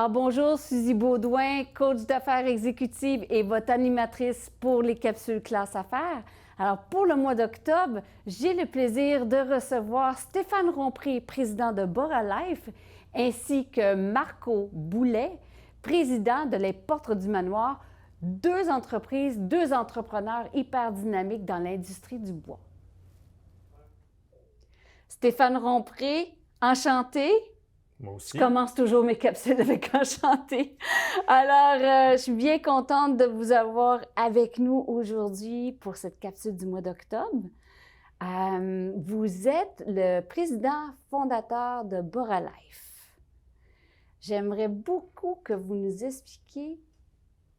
Alors bonjour, Suzy Baudouin, coach d'affaires exécutives et votre animatrice pour les capsules classe affaires. Alors pour le mois d'octobre, j'ai le plaisir de recevoir Stéphane Rompré, président de Bora Life, ainsi que Marco Boulet, président de Les Portes du Manoir, deux entreprises, deux entrepreneurs hyper dynamiques dans l'industrie du bois. Stéphane Rompré, enchanté. Moi aussi. Je commence toujours mes capsules avec enchanté. Alors, je suis bien contente de vous avoir avec nous aujourd'hui pour cette capsule du mois d'octobre. Vous êtes le président fondateur de Bora Life. J'aimerais beaucoup que vous nous expliquiez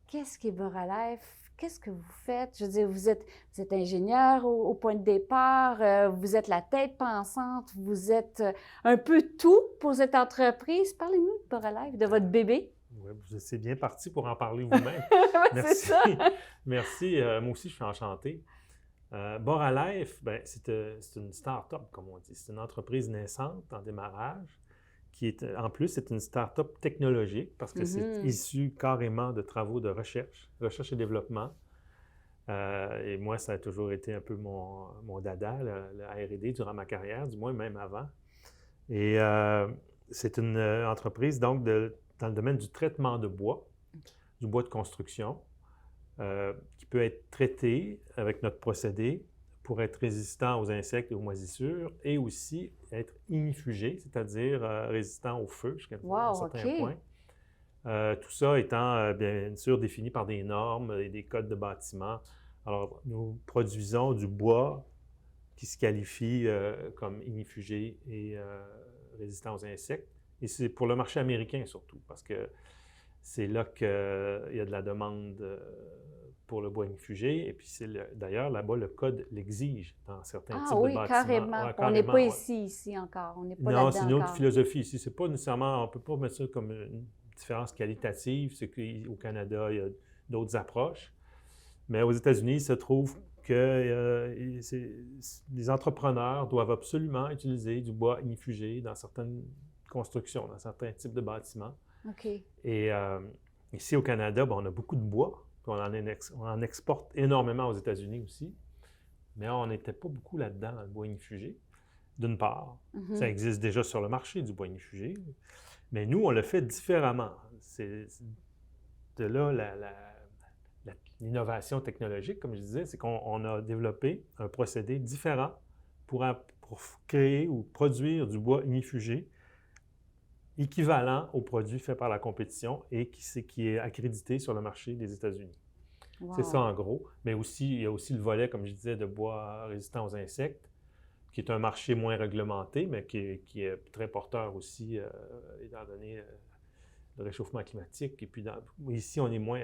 qu'est-ce qu'est Bora Life, qu'est-ce que vous faites. Je veux dire, vous êtes ingénieur au point de départ, vous êtes la tête pensante, vous êtes un peu tout pour cette entreprise. Parlez-nous de Bora Life, de votre bébé. Oui, vous êtes bien parti pour en parler vous-même. Ouais, Merci. c'est ça. Merci. Moi aussi, je suis enchanté. Bora Life, c'est une start-up, comme on dit. C'est une entreprise naissante en démarrage qui est, en plus, c'est une start-up technologique parce que c'est issu carrément de travaux de recherche et développement. Et moi, ça a toujours été un peu mon dada, le R&D, durant ma carrière, du moins même avant. Et c'est une entreprise, donc, dans le domaine du traitement de bois, du bois de construction, qui peut être traité avec notre procédé pour être résistant aux insectes et aux moisissures et aussi être ignifugé, c'est-à-dire résistant au feu jusqu'à un certain point. Tout ça étant bien sûr défini par des normes et des codes de bâtiment. Alors, nous produisons du bois qui se qualifie comme ignifugé et résistant aux insectes. Et c'est pour le marché américain surtout, parce que c'est là qu'il y a de la demande pour le bois ignifugé. Et puis, d'ailleurs, là-bas, le code l'exige dans certains types de bâtiments. Carrément. Ouais, on n'est pas ici encore. On n'est pas là-dedans. Non, c'est une autre philosophie ici. C'est pas nécessairement, on ne peut pas mettre ça comme une différence qualitative. C'est qu'au Canada, il y a d'autres approches. Mais aux États-Unis, il se trouve que les entrepreneurs doivent absolument utiliser du bois ignifugé dans certaines constructions, dans certains types de bâtiments. OK. Et ici au Canada, on a beaucoup de bois. On en exporte énormément aux États-Unis aussi. Mais on n'était pas beaucoup là-dedans, dans le bois ignifugé. D'une part, ça existe déjà sur le marché du bois ignifugé. Mais nous, on le fait différemment. C'est de là l'innovation technologique, comme je disais, c'est qu'on a développé un procédé différent pour créer ou produire du bois ignifugé équivalent aux produits faits par la compétition et qui est accrédité sur le marché des États-Unis. Wow. C'est ça en gros. Mais aussi, il y a aussi le volet, comme je disais, de bois résistant aux insectes, qui est un marché moins réglementé, mais qui est très porteur aussi, étant donné le réchauffement climatique. Et puis ici, on est moins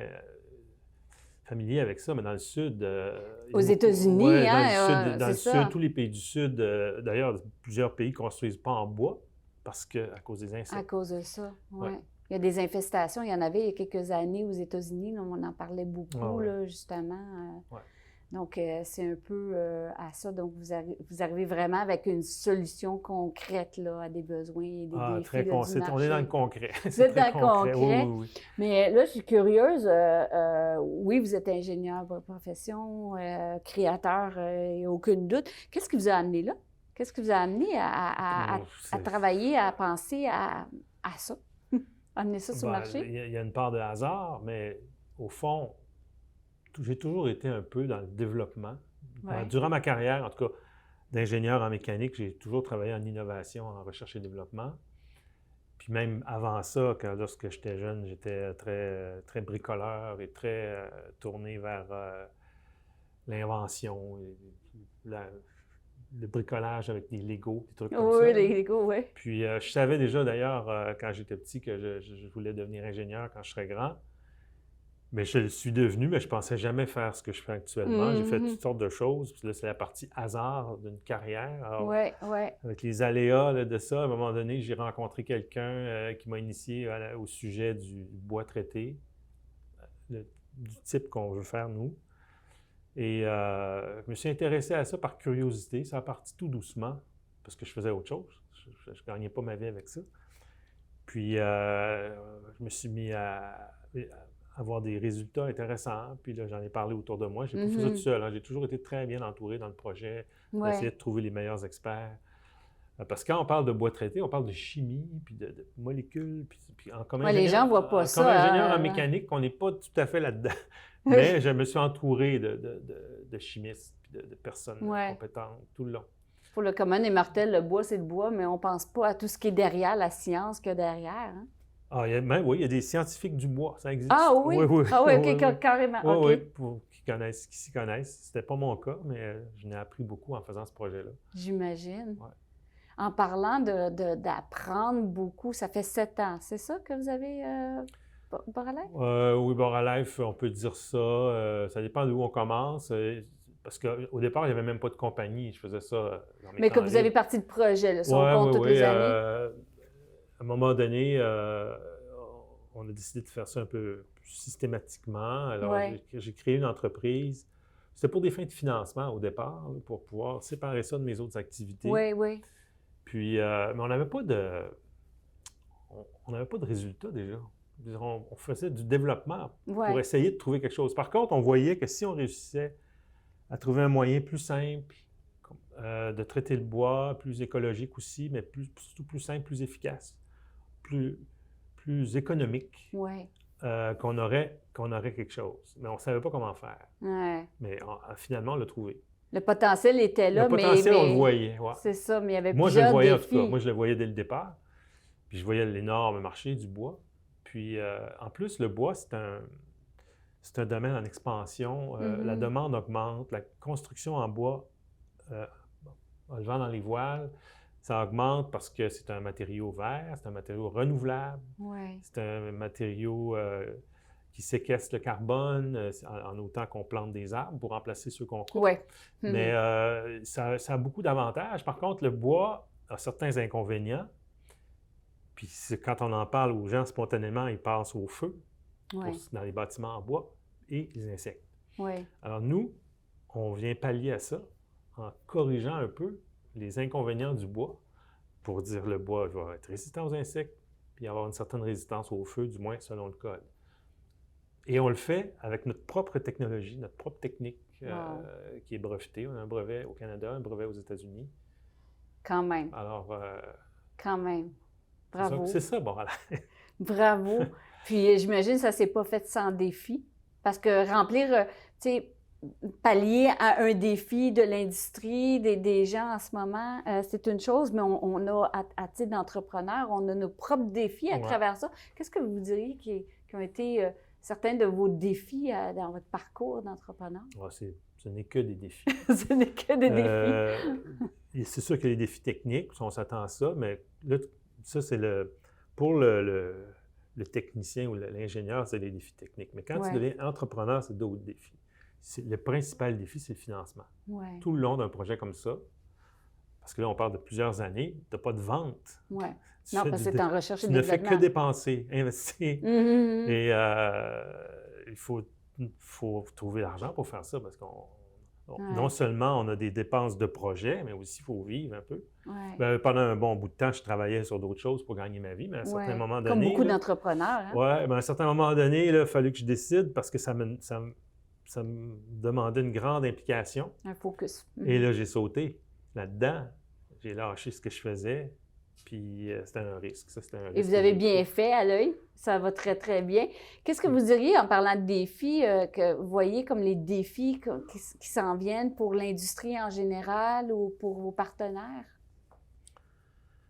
familier avec ça, mais dans le sud... aux États-Unis, ouais, hein? Dans le sud, tous les pays du sud, d'ailleurs, plusieurs pays ne construisent pas en bois à cause des insectes. À cause de ça, oui. Ouais. Il y a des infestations. Il y en avait il y a quelques années aux États-Unis. On en parlait beaucoup, là, justement. Ouais. Donc, c'est un peu à ça. Donc, vous arrivez vraiment avec une solution concrète là, à des besoins et des défis très du marché. On est dans le concret. Vous êtes dans le concret. Oui. Mais là, je suis curieuse. Oui, vous êtes ingénieur de profession, créateur, il n'y a aucun doute. Qu'est-ce qui vous a amené là? Qu'est-ce qui vous a amené à travailler, à penser à ça? Amener ça sur le marché? Il y a une part de hasard, mais au fond, j'ai toujours été un peu dans le développement. Ouais. Durant ma carrière, en tout cas, d'ingénieur en mécanique, j'ai toujours travaillé en innovation, en recherche et développement. Puis même avant ça, lorsque j'étais jeune, j'étais très, très bricoleur et très tourné vers l'invention, le bricolage avec des Legos, des trucs comme ça. Oui, les Legos, oui. Puis je savais déjà d'ailleurs, quand j'étais petit, que je voulais devenir ingénieur quand je serais grand. Mais je le suis devenu, mais je ne pensais jamais faire ce que je fais actuellement. J'ai fait toutes sortes de choses. Puis là, c'est la partie hasard d'une carrière. Oui. Avec les aléas là, de ça, à un moment donné, j'ai rencontré quelqu'un qui m'a initié au sujet du bois traité, du type qu'on veut faire, nous. Et je me suis intéressé à ça par curiosité. Ça a parti tout doucement, parce que je faisais autre chose. Je ne gagnais pas ma vie avec ça. Puis, je me suis mis à avoir des résultats intéressants. Puis là, j'en ai parlé autour de moi. Je n'ai pas fait ça tout seul, hein. J'ai toujours été très bien entouré dans le projet, d'essayer de trouver les meilleurs experts. Parce que quand on parle de bois traité, on parle de chimie, puis de molécules. Puis comme les gens ne voient pas ça. Comme ingénieur en mécanique, on n'est pas tout à fait là-dedans. Mais je me suis entouré de chimistes, puis de personnes compétentes tout le long. Pour le commun des mortels, le bois, c'est le bois, mais on ne pense pas à tout ce qui est derrière, la science qu'il y a derrière. Hein? Ah, oui, il y a des scientifiques du bois, ça existe. Ah oui? Oui. Ah oui, OK, carrément. Oui, pour qui s'y connaissent. C'était pas mon cas, mais je n'ai appris beaucoup en faisant ce projet-là. J'imagine. Ouais. En parlant d'apprendre beaucoup, ça fait 7 ans, c'est ça que vous avez, Boraleif? Oui, Boraleif, on peut dire ça. Ça dépend d'où on commence. Parce qu'au départ, il n'y avait même pas de compagnie. Je faisais ça dans mes Mais que temps vous avez libres. parti de projet, là, si on compte toutes les années. À un moment donné, on a décidé de faire ça un peu plus systématiquement. Alors, j'ai créé une entreprise. C'était pour des fins de financement au départ, là, pour pouvoir séparer ça de mes autres activités. Oui. Puis, mais on n'avait pas de résultats déjà. On faisait du développement pour essayer de trouver quelque chose. Par contre, on voyait que si on réussissait à trouver un moyen plus simple de traiter le bois, plus écologique aussi, mais surtout plus simple, plus efficace, plus économique, qu'on aurait quelque chose. Mais on ne savait pas comment faire. Mais finalement, on l'a trouvé. Le potentiel était là, mais... Le potentiel, on le voyait, C'est ça, mais il y avait plusieurs défis. Moi, je le voyais, en tout cas. Moi, je le voyais dès le départ. Puis je voyais l'énorme marché du bois. Puis, en plus, le bois, c'est un domaine en expansion. La demande augmente. La construction en bois, le vent dans les voiles, ça augmente parce que c'est un matériau vert, c'est un matériau renouvelable. C'est un matériau qui séquestre le carbone en autant qu'on plante des arbres pour remplacer ceux qu'on coupe. Mais ça a beaucoup d'avantages. Par contre, le bois a certains inconvénients. Puis quand on en parle aux gens, spontanément, ils pensent au feu dans les bâtiments en bois et les insectes. Alors nous, on vient pallier à ça en corrigeant un peu les inconvénients du bois pour dire le bois va être résistant aux insectes puis avoir une certaine résistance au feu, du moins selon le code. Et on le fait avec notre propre technologie, notre propre technique qui est brevetée. On a un brevet au Canada, un brevet aux États-Unis. Quand même. Alors... quand même. Bravo. C'est ça, Boraleif. Bravo. Puis j'imagine que ça ne s'est pas fait sans défi. Parce que remplir, tu sais, pallier à un défi de l'industrie, des gens en ce moment, c'est une chose, mais on a, à titre d'entrepreneur, on a nos propres défis à travers ça. Qu'est-ce que vous diriez qui ont été certains de vos défis dans votre parcours d'entrepreneur? Ce n'est que des défis. Ce n'est que des défis. C'est sûr qu'il y a des défis techniques, on s'attend à ça, mais là, ça, c'est pour le technicien ou l'ingénieur, c'est les défis techniques. Mais quand tu deviens entrepreneur, c'est d'autres défis. Le principal défi, c'est le financement. Tout le long d'un projet comme ça, parce que là, on parle de plusieurs années, tu n'as pas de vente. Non, parce que tu es en recherche et développement. Tu ne fais que dépenser, investir. Et il faut trouver l'argent pour faire ça, parce qu'on non seulement on a des dépenses de projet, mais aussi il faut vivre un peu. Pendant un bon bout de temps, je travaillais sur d'autres choses pour gagner ma vie, mais à un certain moment donné... Comme beaucoup d'entrepreneurs. Hein? À un certain moment donné, il a fallu que je décide parce que ça me demandait une grande implication. Un focus. Et là, j'ai sauté là-dedans. J'ai lâché ce que je faisais. Puis c'était un risque. Et vous avez bien fait à l'œil. Ça va très, très bien. Qu'est-ce que vous diriez en parlant de défis, que vous voyez comme les défis qui s'en viennent pour l'industrie en général ou pour vos partenaires?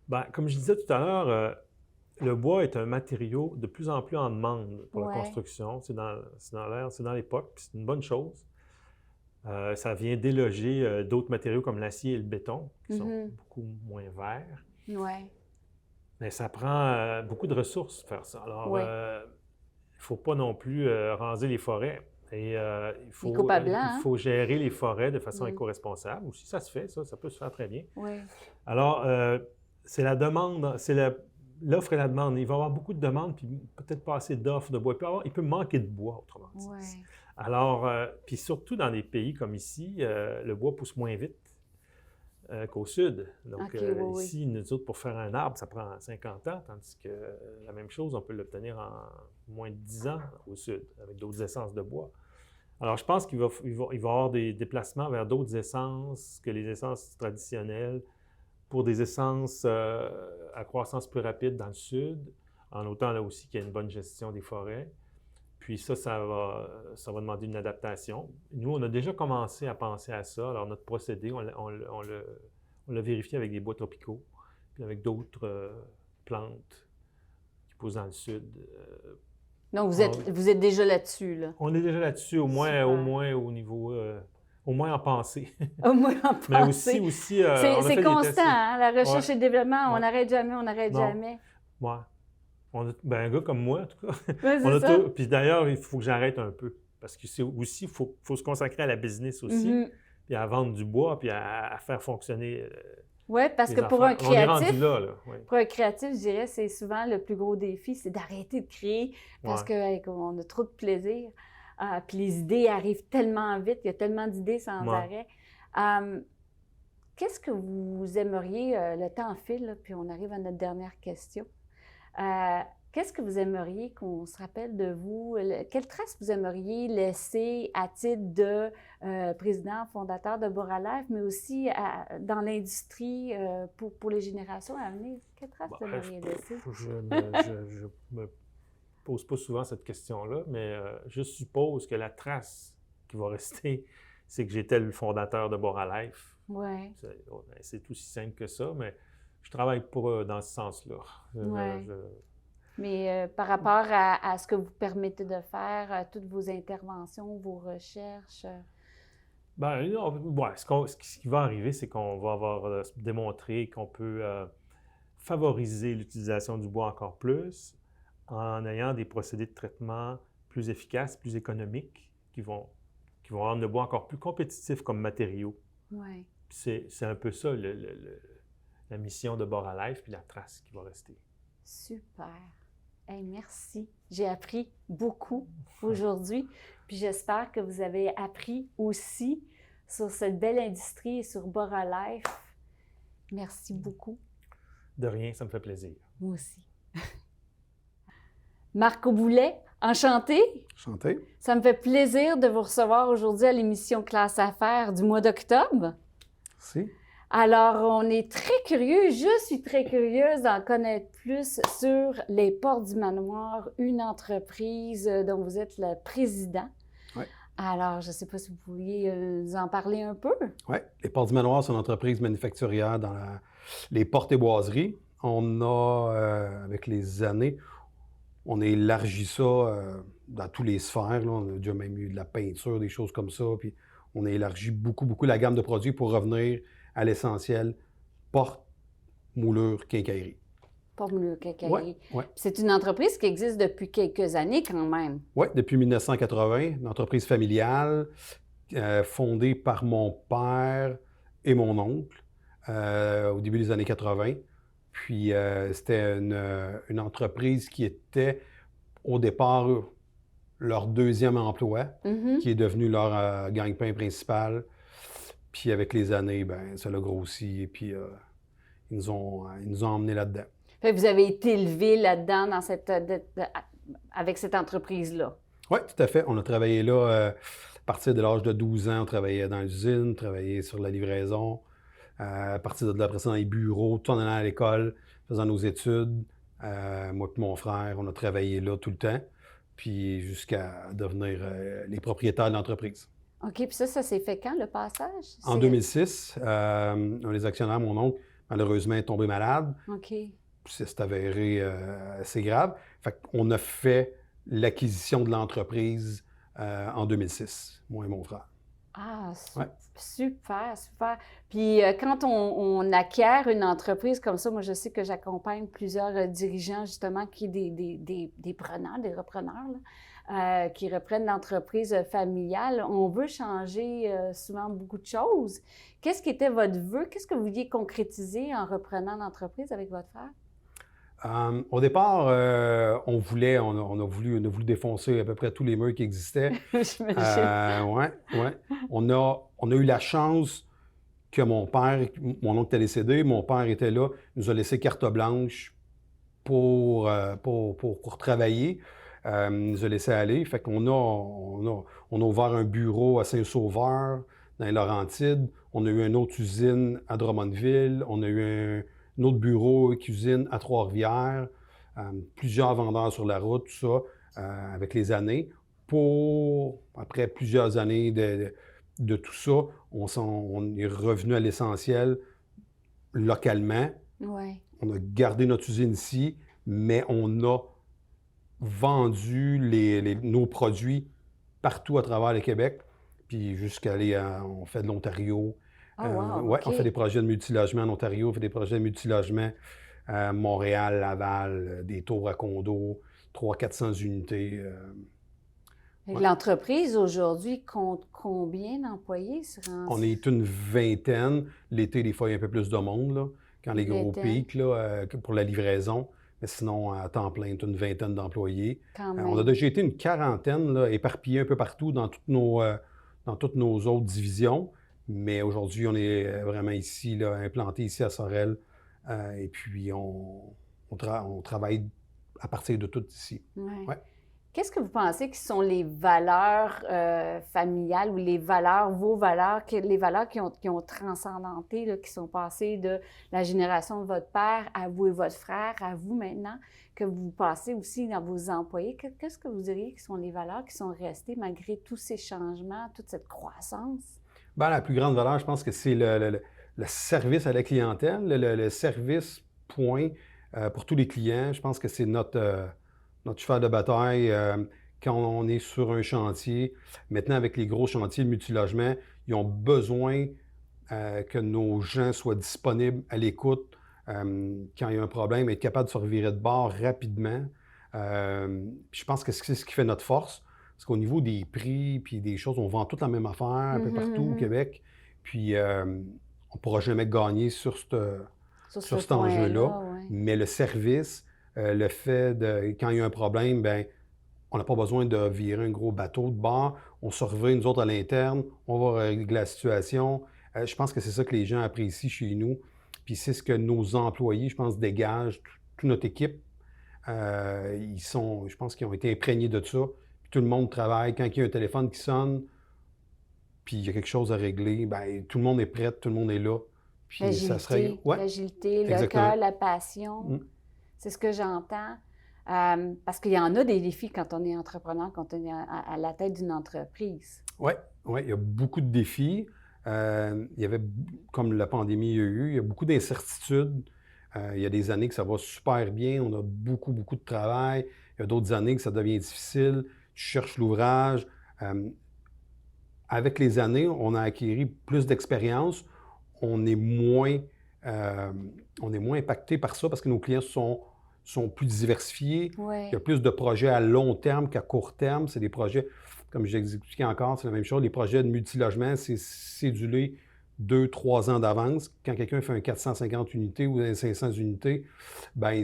Bien, comme je disais tout à l'heure, le bois est un matériau de plus en plus en demande pour la construction. C'est dans l'air, c'est dans l'époque, puis c'est une bonne chose. Ça vient déloger d'autres matériaux comme l'acier et le béton, qui sont beaucoup moins verts. Mais ça prend beaucoup de ressources faire ça. Alors, il ne faut pas non plus raser les forêts. Et il faut gérer les forêts de façon éco-responsable. Aussi, ça se fait, ça peut se faire très bien. Alors, c'est la demande, c'est l'offre et la demande. Il va y avoir beaucoup de demandes, puis peut-être pas assez d'offres de bois. Il peut manquer de bois, autrement dit. Alors, puis surtout dans des pays comme ici, le bois pousse moins vite. qu'au sud. Donc, OK, oui, oui. ici, nous autres, pour faire un arbre, ça prend 50 ans, tandis que la même chose, on peut l'obtenir en moins de 10 ans au sud, avec d'autres essences de bois. Alors, je pense qu'il va y avoir des déplacements vers d'autres essences que les essences traditionnelles pour des essences à croissance plus rapide dans le sud, en autant là aussi qu'il y a une bonne gestion des forêts. Puis ça va demander une adaptation. Nous, on a déjà commencé à penser à ça. Alors, notre procédé, on l'a vérifié avec des bois tropicaux, puis avec d'autres plantes qui poussent dans le sud. Donc, vous êtes déjà là-dessus, là. On est déjà là-dessus, au moins au niveau, au moins en pensée. Au moins en Mais pensée. aussi on a fait C'est des tests. constant, hein, la recherche et le développement. Ouais. On n'arrête jamais, on n'arrête Non. jamais. Ouais. Un gars comme moi, en tout cas. Ouais, c'est ça. Puis d'ailleurs, il faut que j'arrête un peu. Parce que c'est aussi, il faut se consacrer à la business aussi, puis à vendre du bois, puis à faire fonctionner Oui, parce les que pour affaires. un On est créatif, rendu là. Oui. pour un créatif, je dirais, c'est souvent le plus gros défi, c'est d'arrêter de créer parce qu'on a trop de plaisir. Puis les idées arrivent tellement vite, il y a tellement d'idées sans arrêt. Qu'est-ce que vous aimeriez, le temps file, là, puis on arrive à notre dernière question. Qu'est-ce que vous aimeriez qu'on se rappelle de vous? Quelle trace vous aimeriez laisser à titre de président fondateur de Boraleif, mais aussi dans l'industrie pour les générations à venir? Quelle trace vous aimeriez laisser? Je me pose pas souvent cette question-là, mais je suppose que la trace qui va rester, c'est que j'étais le fondateur de Boraleif. Oui. C'est aussi simple que ça, mais je travaille pas dans ce sens-là. Mais par rapport à ce que vous permettez de faire, toutes vos interventions, vos recherches? Ce qui va arriver, c'est qu'on va avoir démontré qu'on peut favoriser l'utilisation du bois encore plus en ayant des procédés de traitement plus efficaces, plus économiques, qui vont rendre le bois encore plus compétitif comme matériau. Oui. C'est un peu ça, la mission de Boraleif, puis la trace qui va rester. Super. Hey, merci. J'ai appris beaucoup aujourd'hui. Puis j'espère que vous avez appris aussi sur cette belle industrie et sur Boraleif. Merci beaucoup. De rien, ça me fait plaisir. Moi aussi. Marc Auboulet, enchanté. Enchanté. Ça me fait plaisir de vous recevoir aujourd'hui à l'émission Classe Affaires du mois d'octobre. Merci. Alors, on est très curieux, je suis très curieuse d'en connaître plus sur les Portes du Manoir, une entreprise dont vous êtes le président. Oui. Alors, je ne sais pas si vous pourriez nous en parler un peu. Oui, les Portes du Manoir, c'est une entreprise manufacturière dans les portes et boiseries. On a, avec les années, on a élargi ça dans toutes les sphères. Là. On a déjà même eu de la peinture, des choses comme ça. Puis on a élargi beaucoup la gamme de produits pour revenir à l'essentiel, porte, moulure, quincaillerie. Porte, moulure, quincaillerie. Oui. C'est une entreprise qui existe depuis quelques années quand même. Oui, depuis 1980, une entreprise familiale fondée par mon père et mon oncle au début des années 80. Puis c'était une entreprise qui était au départ leur deuxième emploi, qui est devenu leur gagne-pain principal. Puis avec les années, ça l'a grossi et puis ils nous ont emmenés là-dedans. Fait que vous avez été élevé là-dedans avec cette entreprise-là? Oui, tout à fait. On a travaillé là à partir de l'âge de 12 ans. On travaillait dans l'usine, on travaillait sur la livraison. À partir de là, après ça, dans les bureaux, tout en allant à l'école, faisant nos études. Moi et mon frère, on a travaillé là tout le temps, puis jusqu'à devenir les propriétaires de l'entreprise. OK, puis ça s'est fait quand, le passage? En 2006, les actionnaires, mon oncle, malheureusement, est tombé malade. OK. C'est avéré assez grave. Fait qu'on a fait l'acquisition de l'entreprise en 2006, moi et mon frère. Ah, Ouais. super. Puis quand on acquiert une entreprise comme ça, moi je sais que j'accompagne plusieurs dirigeants justement qui des preneurs, des repreneurs, là, qui reprennent l'entreprise familiale. On veut changer souvent beaucoup de choses. Qu'est-ce qui était votre vœu? Qu'est-ce que vous vouliez concrétiser en reprenant l'entreprise avec votre frère? Au départ, on a voulu défoncer à peu près tous les murs qui existaient. J'imagine. Ouais. On a eu la chance que mon oncle était décédé, mon père était là, il nous a laissé carte blanche pour travailler. Il nous a laissé aller. Fait qu'on on a ouvert un bureau à Saint-Sauveur, dans les Laurentides. On a eu une autre usine à Drummondville. On a eu un autre bureau et cuisine à Trois-Rivières. Plusieurs vendeurs sur la route, tout ça, avec les années. Après plusieurs années de tout ça, on est revenu à l'essentiel localement. Ouais. On a gardé notre usine ici, mais on a vendu nos produits partout à travers le Québec, puis jusqu'à aller on fait de l'Ontario. Oh, wow, Ouais, OK. on fait des projets de multilogement en Ontario, on fait des projets de multilogement à Montréal, Laval, des tours à condos, 300-400 unités. Fait que Ouais. l'entreprise aujourd'hui compte combien d'employés? On est une vingtaine. L'été, des fois, il y a un peu plus de monde, là, quand les gros Vingtaine. pics là, pour la livraison. Mais sinon, à temps plein, une vingtaine d'employés. Quand On a même. déjà été une quarantaine, là, éparpillés un peu partout dans toutes nos autres divisions. Mais aujourd'hui, on est vraiment ici, là, implanté ici à Sorel. Et puis, on travaille à partir de tout ici. Ouais. Ouais. Qu'est-ce que vous pensez qui sont les valeurs familiales ou vos valeurs, les valeurs qui ont transcendanté, là, qui sont passées de la génération de votre père à vous et votre frère, à vous maintenant, que vous passez aussi dans vos employés? Qu'est-ce que vous diriez qui sont les valeurs qui sont restées malgré tous ces changements, toute cette croissance? Ben, la plus grande valeur, je pense que c'est le service à la clientèle, le service point pour tous les clients. Je pense que c'est notre cheval de bataille quand on est sur un chantier. Maintenant, avec les gros chantiers de multilogement, ils ont besoin que nos gens soient disponibles à l'écoute quand il y a un problème, être capable de se revirer de bord rapidement. Je pense que c'est ce qui fait notre force. Parce qu'au niveau des prix puis des choses, on vend toute la même affaire un peu partout au Québec. Puis on ne pourra jamais gagner sur cet enjeu-là. Ouais. Mais le service, le fait de, quand il y a un problème, ben, on n'a pas besoin de virer un gros bateau de bord. On se revient, nous autres, à l'interne. On va régler la situation. Je pense que c'est ça que les gens apprécient chez nous. Puis c'est ce que nos employés, je pense, dégagent, toute notre équipe. Je pense qu'ils ont été imprégnés de ça. Puis tout le monde travaille. Quand il y a un téléphone qui sonne, puis il y a quelque chose à régler, ben, tout le monde est prêt, tout le monde est là. Puis ça se règle. Ouais, L'agilité, le exactement. cœur, la passion. Mm. C'est ce que j'entends. Parce qu'il y en a des défis quand on est entrepreneur, quand on est à la tête d'une entreprise. Oui, il y a beaucoup de défis. Il y avait, comme la pandémie il y a eu, il y a beaucoup d'incertitudes. Il y a des années que ça va super bien, on a beaucoup de travail. Il y a d'autres années que ça devient difficile. Tu cherches l'ouvrage. Avec les années, on a acquis plus d'expérience. On est moins impacté par ça parce que nos clients sont plus diversifiés. Ouais. Il y a plus de projets à long terme qu'à court terme. C'est des projets, comme j'ai expliqué encore, c'est la même chose. Les projets de multilogement, c'est cédulé 2-3 ans d'avance. Quand quelqu'un fait un 450 unités ou un 500 unités, ben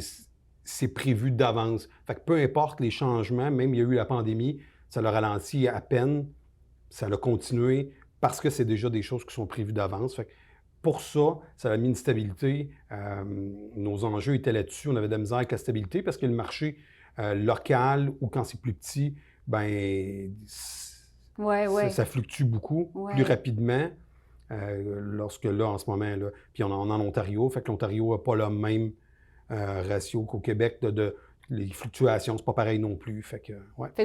c'est prévu d'avance. Fait que peu importe les changements, même il y a eu la pandémie, ça l'a ralenti à peine, ça l'a continué parce que c'est déjà des choses qui sont prévues d'avance. Fait que pour ça, ça a mis une stabilité. Nos enjeux étaient là-dessus. On avait de la misère avec la stabilité parce que le marché local ou quand c'est plus petit, ben ça fluctue beaucoup, plus rapidement. Lorsque là, en ce moment, là, puis on est en Ontario, fait que l'Ontario n'a pas le même ratio qu'au Québec les fluctuations, c'est pas pareil non plus. Fait que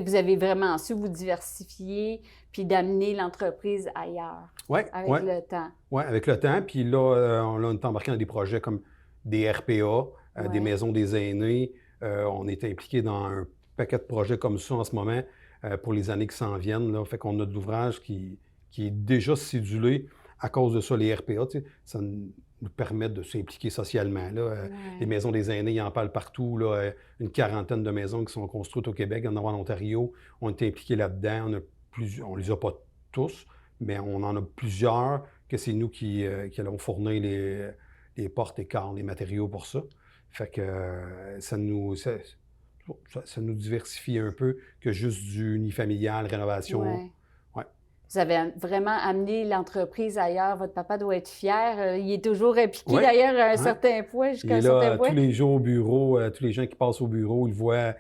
vous avez vraiment su vous diversifier puis d'amener l'entreprise ailleurs avec le temps. Oui, avec le temps. Puis là, on est embarqué dans des projets comme des RPA, des maisons des aînés. On est impliqué dans un paquet de projets comme ça en ce moment pour les années qui s'en viennent. Là. Fait qu'on a de l'ouvrage qui est déjà cédulé à cause de ça, les RPA. Ça nous permet de s'impliquer socialement. Là. Les maisons des aînés, ils en parlent partout. Là. Une quarantaine de maisons qui sont construites au Québec, en Ontario. On est impliqués là-dedans. On ne les a pas tous, mais on en a plusieurs que c'est nous qui allons fournir les portes et cadres, les matériaux pour ça. Fait que ça nous diversifie un peu que juste du unifamilial, rénovation. Ouais. Vous avez vraiment amené l'entreprise ailleurs. Votre papa doit être fier. Il est toujours impliqué Ouais, d'ailleurs à un ouais. certain point, Il jusqu'à un est certain là point. tous les jours au bureau, tous les gens qui passent au bureau, ils le voient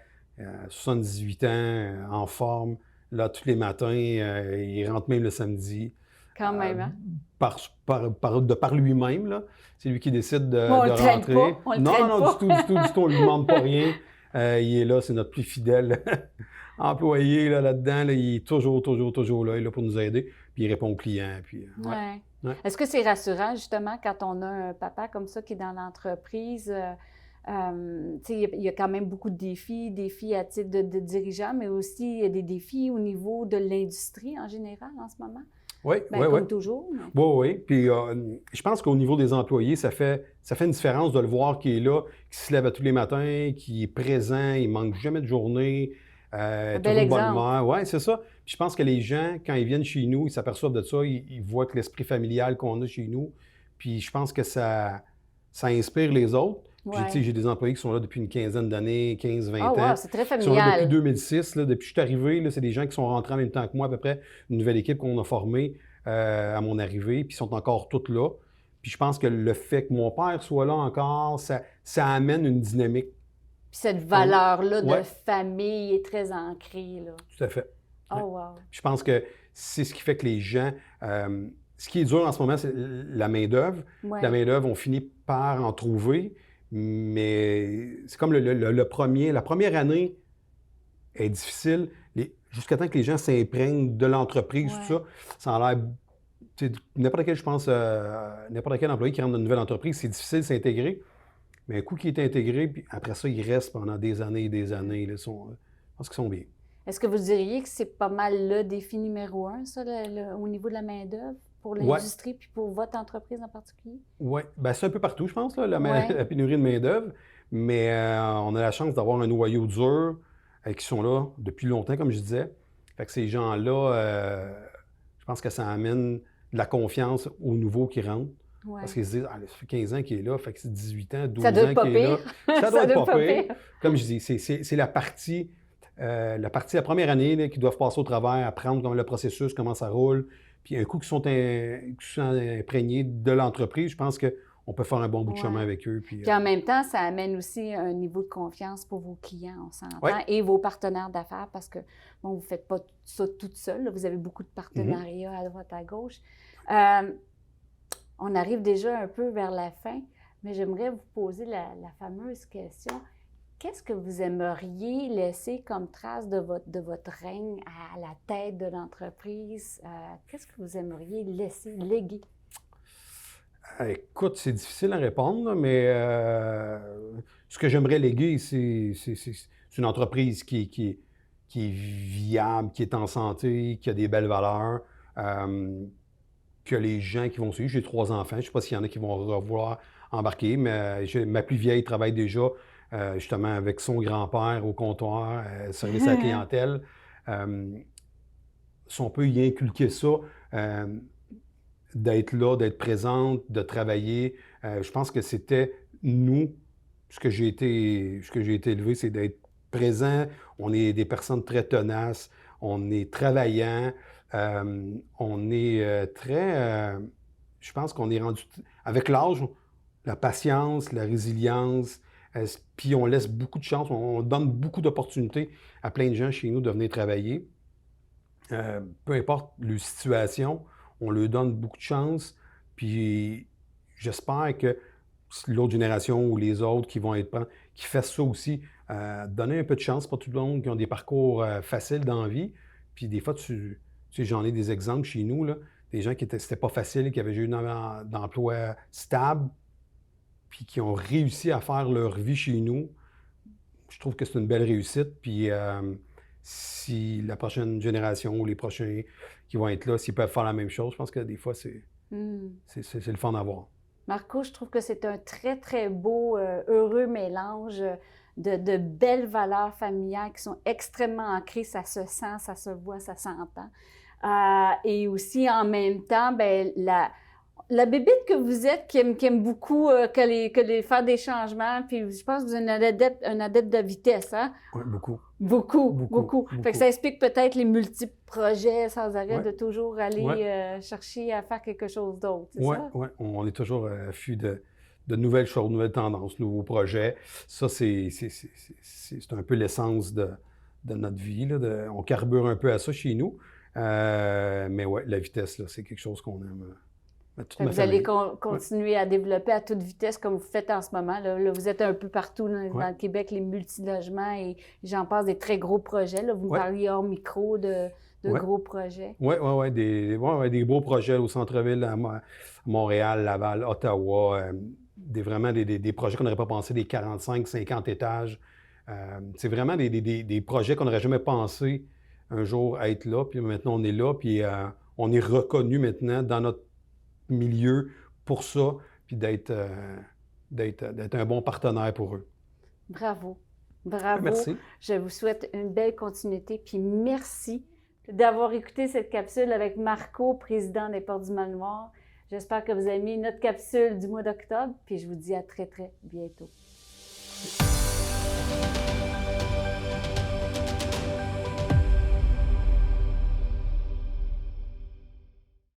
78 ans, en forme. Là, tous les matins, il rentre même le samedi. Quand même, hein? De par lui-même, là. C'est lui qui décide de On le traîne rentrer. pas, on le Non, traîne non, pas. du tout, du tout, du tout. On lui demande pas rien. Il est là, c'est notre plus fidèle employé là-dedans. Là, il est toujours, toujours, toujours là. Il est là pour nous aider. Puis il répond aux clients. Puis, Ouais. Ouais. Est-ce que c'est rassurant, justement, quand on a un papa comme ça qui est dans l'entreprise? Tu sais, il y a quand même beaucoup de défis à titre de dirigeant, mais aussi il y a des défis au niveau de l'industrie en général en ce moment. Oui, Ben, oui, comme oui. toujours. Mais... Oui, oui. Puis je pense qu'au niveau des employés, ça fait une différence de le voir qui est là, qui se lève à tous les matins, qui est présent, il manque jamais de journée, Un bel toujours de bonne exemple. humeur. Oui, c'est ça. Puis je pense que les gens, quand ils viennent chez nous, ils s'aperçoivent de ça, ils voient que l'esprit familial qu'on a chez nous. Puis je pense que ça inspire les autres. Puis Ouais. tu sais, j'ai des employés qui sont là depuis une quinzaine d'années, 15, 20 Oh, ans. wow, c'est très Ils sont là depuis familial. 2006. Là, depuis que je suis arrivé, là, c'est des gens qui sont rentrés en même temps que moi, à peu près, une nouvelle équipe qu'on a formée à mon arrivée, puis ils sont encore tous là. Puis je pense que le fait que mon père soit là encore, ça amène une dynamique. Puis cette valeur-là de Ouais. famille est très ancrée, là. Tout à fait. Oh, Ouais. wow. Je pense que c'est ce qui fait que les gens... ce qui est dur en ce moment, c'est la main-d'œuvre. Ouais. La main-d'œuvre, on finit par en trouver, mais c'est comme la première année est difficile. Jusqu'à temps que les gens s'imprègnent de l'entreprise, Ouais. tout ça, ça a l'air... tu sais, n'importe quel, je pense, n'importe quel employé qui rentre dans une nouvelle entreprise, c'est difficile de s'intégrer. Mais un coup qui est intégré, puis après ça, il reste pendant des années et des années. Là, je pense qu'ils sont bien. Est-ce que vous diriez que c'est pas mal le défi numéro un, ça, au niveau de la main-d'œuvre, pour l'industrie puis pour votre entreprise en particulier? Oui, bien, c'est un peu partout, je pense, là, Ouais. la pénurie de main-d'œuvre. Mais on a la chance d'avoir un noyau dur qui sont là depuis longtemps, comme je disais. Fait que ces gens-là, je pense que ça amène de la confiance aux nouveaux qui rentrent. Ouais. Parce qu'ils se disent, ah, ça fait 15 ans qu'il est là, fait que c'est 18 ans, 12 Ça doit ans être pas qu'il est là. pire. Ça doit être pas pire. pire. Comme je dis, c'est la partie, la première année là, qu'ils doivent passer au travers, apprendre comment le processus, comment ça roule. Puis un coup qu'ils sont imprégnés de l'entreprise, je pense qu'on peut faire un bon bout de chemin avec eux. Puis en même temps, ça amène aussi un niveau de confiance pour vos clients, on s'entend, Ouais. et vos partenaires d'affaires, parce que, bon, vous ne faites pas ça toute seule, là, vous avez beaucoup de partenariats à droite, à gauche. On arrive déjà un peu vers la fin, mais j'aimerais vous poser la fameuse question. Qu'est-ce que vous aimeriez laisser comme trace de votre règne à la tête de l'entreprise? Qu'est-ce que vous aimeriez laisser, léguer? Écoute, c'est difficile à répondre, là, mais ce que j'aimerais léguer, c'est une entreprise qui est viable, qui est en santé, qui a des belles valeurs, que les gens qui vont suivre. J'ai 3 enfants, je ne sais pas s'il y en a qui vont vouloir embarquer, mais ma plus vieille travaille déjà justement avec son grand-père au comptoir, service à la clientèle. Si on peut y inculquer ça, d'être là, d'être présente, de travailler. Je pense que c'était nous, ce que j'ai été élevé, c'est d'être présent. On est des personnes très tenaces, on est travaillants, on est très... je pense qu'on est rendu... Avec l'âge, la patience, la résilience, puis on laisse beaucoup de chance, on donne beaucoup d'opportunités à plein de gens chez nous de venir travailler. Peu importe leur situation, on leur donne beaucoup de chance, puis j'espère que l'autre génération ou les autres qui vont être qui fassent ça aussi, donner un peu de chance pour tout le monde qui ont des parcours faciles dans la vie. Puis des fois, tu sais, j'en ai des exemples chez nous, là, des gens qui c'était pas facile, qui avaient eu un emploi stable, puis qui ont réussi à faire leur vie chez nous. Je trouve que c'est une belle réussite, puis si la prochaine génération ou les prochains qui vont être là, s'ils peuvent faire la même chose, je pense que des fois, c'est le fun à voir. Marco, je trouve que c'est un très, très beau, heureux mélange de belles valeurs familiales qui sont extrêmement ancrées. Ça se sent, ça se voit, ça s'entend. Et aussi, en même temps, bien, La bébête que vous êtes, qui aime beaucoup faire des changements, puis je pense que vous êtes un adepte de vitesse, hein? Oui, beaucoup. Beaucoup. Fait que ça explique peut-être les multiples projets sans arrêt Ouais. de toujours aller Ouais. chercher à faire quelque chose d'autre, c'est Oui, ça? ouais. On est toujours à l'affût de nouvelles choses, nouvelles tendances, nouveaux projets. Ça, c'est un peu l'essence de notre vie, là, on carbure un peu à ça chez nous. Mais ouais, la vitesse, là, c'est quelque chose qu'on aime. Toute Fait ma que vous allez famille. continuer à développer à toute vitesse comme vous faites en ce moment. Là, vous êtes un peu partout dans Ouais. le Québec, les multilogements et j'en passe des très gros projets. Là. Vous me Ouais. parliez hors micro de Ouais. gros projets. Oui, des beaux projets au centre-ville, à Montréal, Laval, Ottawa. Vraiment des projets qu'on n'aurait pas pensé, des 45, 50 étages. C'est vraiment des projets qu'on n'aurait jamais pensé un jour être là. Puis maintenant, on est là, puis on est reconnu maintenant dans notre milieu pour ça, puis d'être un bon partenaire pour eux. Bravo. Bravo. Merci. Je vous souhaite une belle continuité, puis merci d'avoir écouté cette capsule avec Marco, président des Portes du Manoir. J'espère que vous avez aimé notre capsule du mois d'octobre, puis je vous dis à très, très bientôt.